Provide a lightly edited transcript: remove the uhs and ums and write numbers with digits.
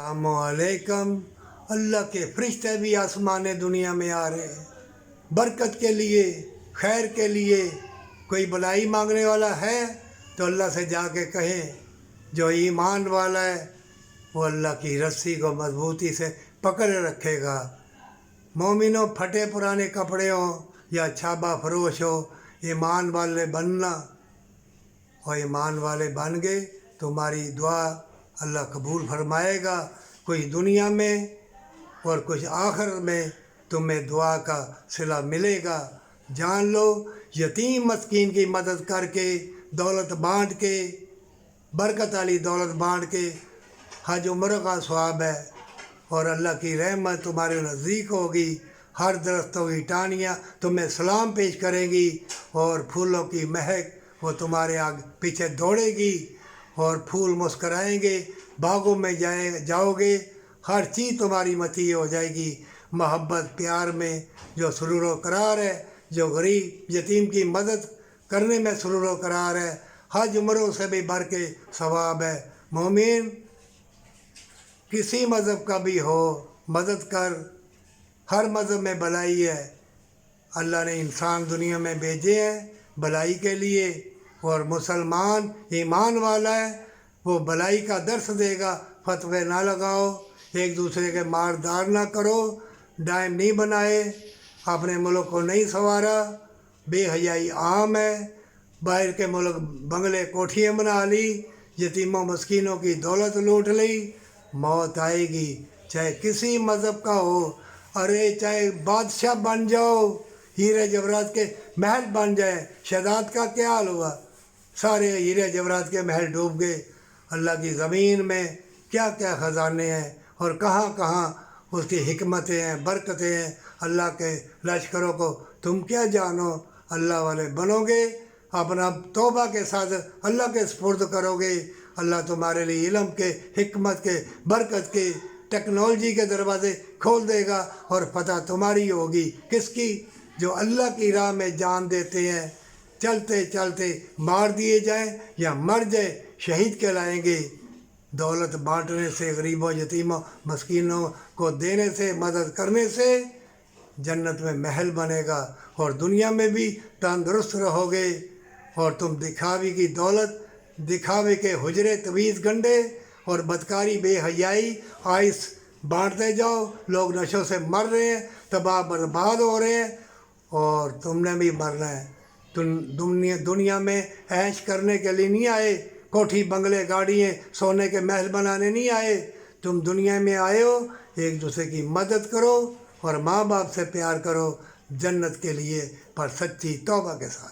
अस्सलामुअलैकुम। अल्लाह के फरिश्ते भी आसमान दुनिया में आ रहे हैं बरकत के लिए, खैर के लिए। कोई भलाई मांगने वाला है तो अल्लाह से जाके कहें। जो ईमान वाला है वो अल्लाह की रस्सी को मजबूती से पकड़ रखेगा। मोमिनों, फटे पुराने कपड़े हो या छाबा फरोश हो, ईमान वाले बनना। और ईमान वाले बन गए तुम्हारी दुआ अल्लाह कबूल फरमाएगा। कुछ दुनिया में और कुछ आखिर में तुम्हें दुआ का सिला मिलेगा। जान लो, यतीम मस्कीन की मदद करके, दौलत बांट के, बरकत वाली दौलत बांट के हज उम्र का सवाब है। और अल्लाह की रहमत तुम्हारे नज़दीक होगी। हर दरख्तों की टाहनियाँ तुम्हें सलाम पेश करेंगी और फूलों की महक वो तुम्हारे आगे पीछे दौड़ेगी और फूल मुस्कराएंगे। बागों में जाओगे, हर चीज़ तुम्हारी मती हो जाएगी। मोहब्बत प्यार में जो सुरूर व करार है, जो गरीब यतीम की मदद करने में सुरूर व करार है, हज उम्रों से भी बढ़ के सवाब है। मोमिन, किसी मज़हब का भी हो, मदद कर। हर मज़हब में भलाई है। अल्लाह ने इंसान दुनिया में भेजे हैं भलाई के लिए। और मुसलमान ईमान वाला है, वो भलाई का दर्स देगा। फतवे ना लगाओ, एक दूसरे के मारदार ना करो, डायम नहीं बनाए, अपने मुल्क को नहीं संवारा, बेहयाई आम है। बाहर के मुल्क बंगले कोठियाँ बना ली, यतीमों मस्कीनों की दौलत लूट ली। मौत आएगी, चाहे किसी मज़हब का हो। अरे चाहे बादशाह बन जाओ, हीरे जवाहरात के महल बन जाए, शहजाद का क्या हाल हुआ? सारे हीरे जवाहरात के महल डूब गए। अल्लाह की ज़मीन में क्या क्या ख़जाने हैं और कहाँ कहाँ उसकी हिकमतें हैं, बरकतें हैं। अल्लाह के लश्करों को तुम क्या जानो। अल्लाह वाले बनोगे, अपना तौबा के साथ अल्लाह के सुपुर्द करोगे। अल्लाह तुम्हारे लिए इल्म के, हिकमत के, बरकत के, टेक्नोलॉजी के दरवाज़े खोल देगा और फतह तुम्हारी होगी। किसकी? जो अल्लाह की राह में जान देते हैं। चलते चलते मार दिए जाएं या मर जाए, शहीद कहलाएंगे। दौलत बांटने से, गरीबों यतीमों मस्कीनों को देने से, मदद करने से जन्नत में महल बनेगा और दुनिया में भी तंदुरुस्त रहोगे। और तुम दिखावे की दौलत, दिखावे के हुजरे तवीज़ गंडे और बदकारी बेहयाई आइस बांटते जाओ। लोग नशों से मर रहे हैं, तबाह बर्बाद हो रहे हैं और तुमने भी मरना है। तुम दुनिया में ऐश करने के लिए नहीं आए, कोठी बंगले गाड़ियाँ सोने के महल बनाने नहीं आए। तुम दुनिया में आए हो एक दूसरे की मदद करो और माँ बाप से प्यार करो, जन्नत के लिए, पर सच्ची तौबा के साथ।